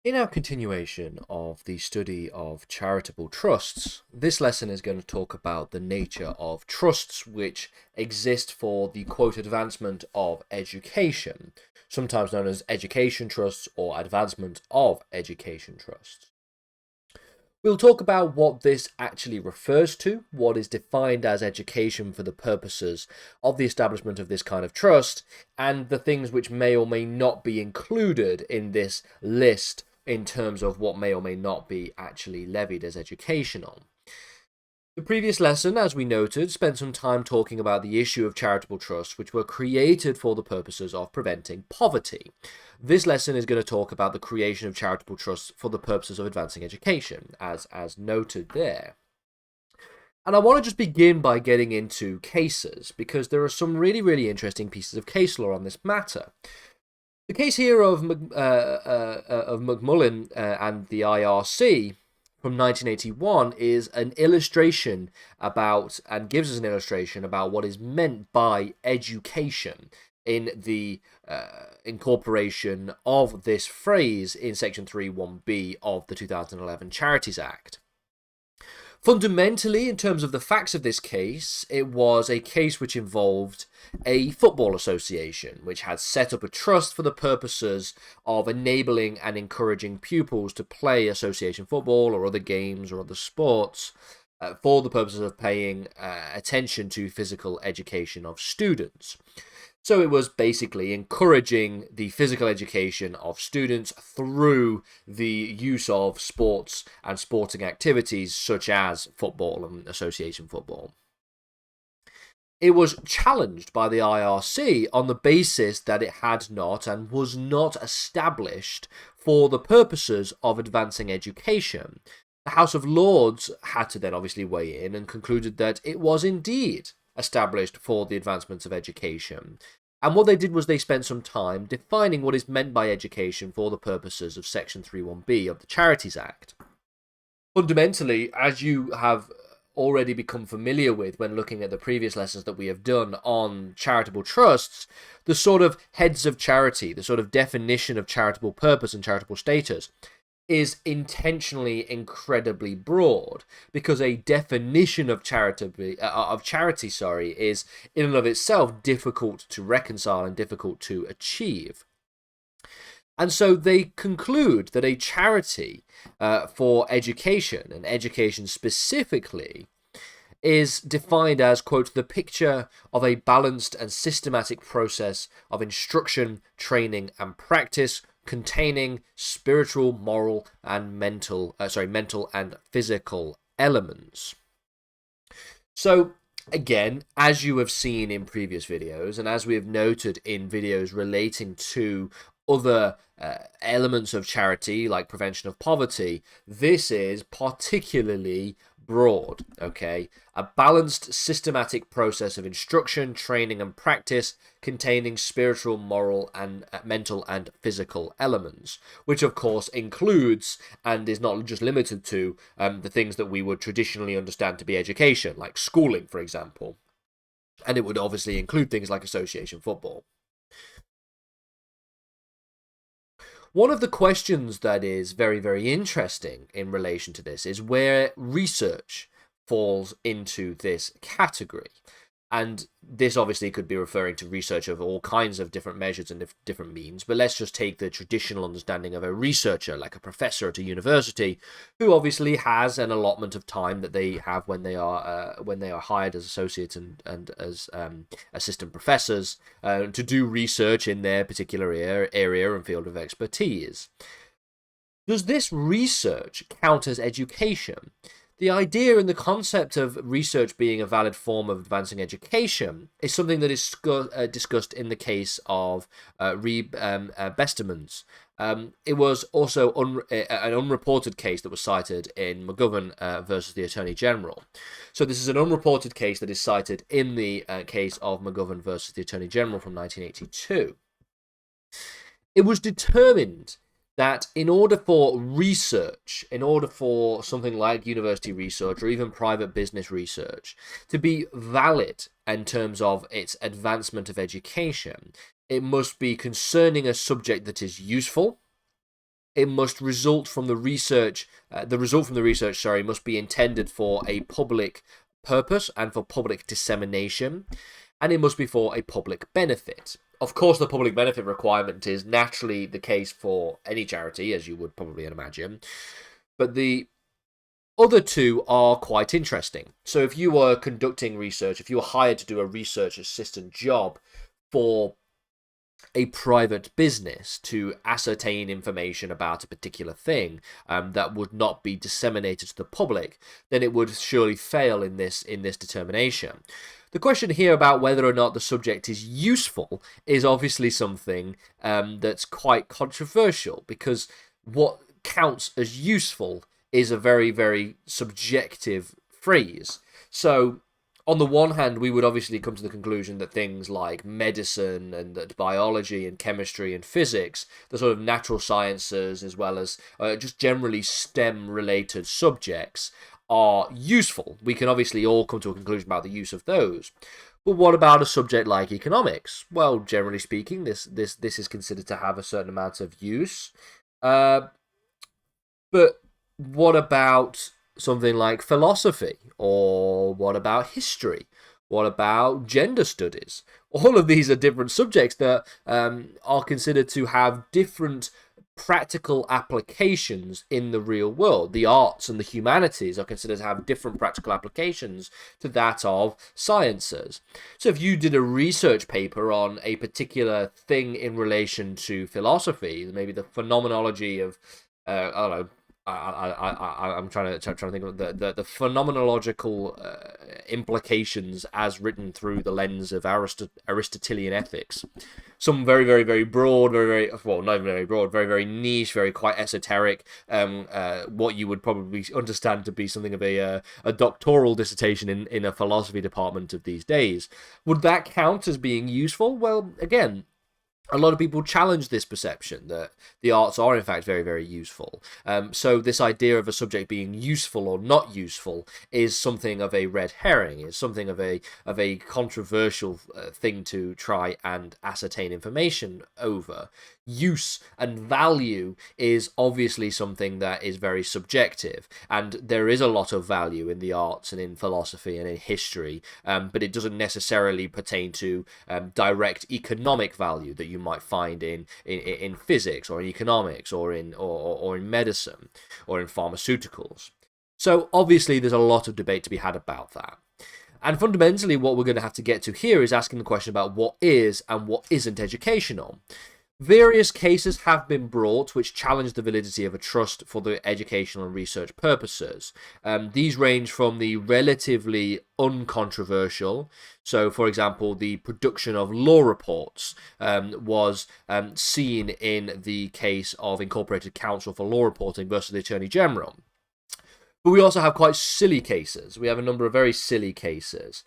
In our continuation of the study of charitable trusts, this lesson is going to talk about the nature of trusts which exist for the quote advancement of education, sometimes known as education trusts or advancement of education trusts. We'll talk about what this actually refers to, what is defined as education for the purposes of the establishment of this kind of trust, and the things which may or may not be included in this list in terms of what may or may not be actually levied as educational. The previous lesson, as we noted, spent some time talking about the issue of charitable trusts which were created for the purposes of preventing poverty. This lesson is going to talk about the creation of charitable trusts for the purposes of advancing education, as noted there. And I want to just begin by getting into cases, because there are some really, really interesting pieces of case law on this matter. The case here of McMullen and the IRC from 1981 is an illustration about, and gives us an illustration about what is meant by education in the incorporation of this phrase in Section 3(1)(b) of the 2011 Charities Act. Fundamentally, in terms of the facts of this case, it was a case which involved a football association, which had set up a trust for the purposes of enabling and encouraging pupils to play association football or other games or other sports for the purposes of paying attention to physical education of students. So it was basically encouraging the physical education of students through the use of sports and sporting activities such as football and association football. It was challenged by the IRC on the basis that it had not and was not established for the purposes of advancing education. The House of Lords had to then obviously weigh in and concluded that it was indeed established for the advancement of education. And what they did was they spent some time defining what is meant by education for the purposes of Section 3(1)(b) of the Charities Act. Fundamentally, as you have already become familiar with when looking at the previous lessons that we have done on charitable trusts, the sort of heads of charity, the sort of definition of charitable purpose and charitable status is intentionally incredibly broad, because a definition of charity is in and of itself difficult to reconcile and difficult to achieve. And so they conclude that a charity for education, and education specifically, is defined as, quote, the picture of a balanced and systematic process of instruction, training, and practice containing spiritual, moral, and mental and physical elements. So, again, as you have seen in previous videos, and as we have noted in videos relating to other elements of charity, like prevention of poverty, this is particularly broad, okay? A balanced, systematic process of instruction, training, and practice containing spiritual, moral, and mental and physical elements, which of course includes and is not just limited to the things that we would traditionally understand to be education, like schooling, for example. And it would obviously include things like association football. One of the questions that is very, very interesting in relation to this is where research falls into this category. And this obviously could be referring to research of all kinds of different measures and different means, but let's just take the traditional understanding of a researcher, like a professor at a university, who obviously has an allotment of time that they have when they are hired as associates and as assistant professors to do research in their particular area and field of expertise. Does this research count as education? The idea and the concept of research being a valid form of advancing education is something that is discussed in the case of Bestemans. It was also an unreported case that was cited in McGovern versus the Attorney General. So this is an unreported case that is cited in the case of McGovern versus the Attorney General from 1982. It was determined that in order for research, in order for something like university research or even private business research to be valid in terms of its advancement of education, it must be concerning a subject that is useful, it must result from the research. The result from the research, must be intended for a public purpose and for public dissemination, and it must be for a public benefit. Of course, the public benefit requirement is naturally the case for any charity, as you would probably imagine, but the other two are quite interesting. So if you were conducting research, if you were hired to do a research assistant job for a private business to ascertain information about a particular thing that would not be disseminated to the public, then it would surely fail in this determination. The question here about whether or not the subject is useful is obviously something that's quite controversial, because what counts as useful is a very, very subjective phrase. So on the one hand, we would obviously come to the conclusion that things like medicine and that biology and chemistry and physics, the sort of natural sciences, as well as just generally STEM-related subjects, are useful. We can obviously all come to a conclusion about the use of those. But what about a subject like economics? Well, generally speaking, this is considered to have a certain amount of use. But what about something like philosophy? Or what about history? What about gender studies? All of these are different subjects that are considered to have different practical applications in the real world. The arts and the humanities are considered to have different practical applications to that of sciences. So if you did a research paper on a particular thing in relation to philosophy, maybe the phenomenology of, I don't know, I'm trying to think of the phenomenological implications as written through the lens of Aristotelian ethics. Some very, very, very broad, well, not even very broad, very, very niche, very quite esoteric. What you would probably understand to be something of a doctoral dissertation in a philosophy department of these days. Would that count as being useful? Well, again, a lot of people challenge this perception that the arts are in fact very, very useful. So this idea of a subject being useful or not useful is something of a red herring, is something of a controversial thing to try and ascertain information over. Use and value is obviously something that is very subjective, and there is a lot of value in the arts and in philosophy and in history, but it doesn't necessarily pertain to direct economic value that you might find in physics or in economics or in medicine or in pharmaceuticals. So obviously there's a lot of debate to be had about that. And fundamentally what we're going to have to get to here is asking the question about what is and what isn't educational. Various cases have been brought which challenge the validity of a trust for the educational and research purposes. These range from the relatively uncontroversial. So, for example, the production of law reports was seen in the case of Incorporated Council for Law Reporting versus the Attorney General. But we also have quite silly cases. We have a number of very silly cases.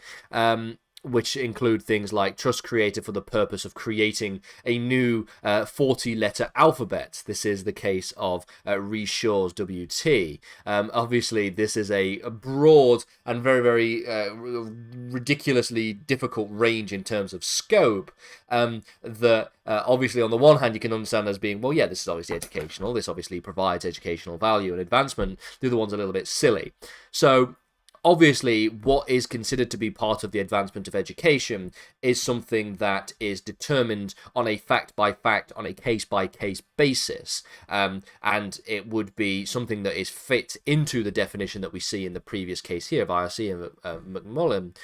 Which include things like trust created for the purpose of creating a new 40-letter alphabet. This is the case of Reshaw's WT. Obviously, this is a broad and very, very ridiculously difficult range in terms of scope that obviously on the one hand you can understand as being, well, yeah, this is obviously educational. This obviously provides educational value and advancement. The other one's a little bit silly. So obviously, what is considered to be part of the advancement of education is something that is determined on a fact-by-fact, on a case-by-case basis. And it would be something that is fit into the definition that we see in the previous case here of IRC and McMullen,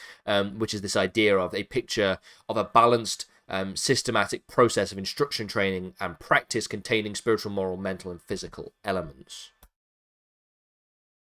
which is this idea of a picture of a balanced, systematic process of instruction, training, and practice containing spiritual, moral, mental, and physical elements.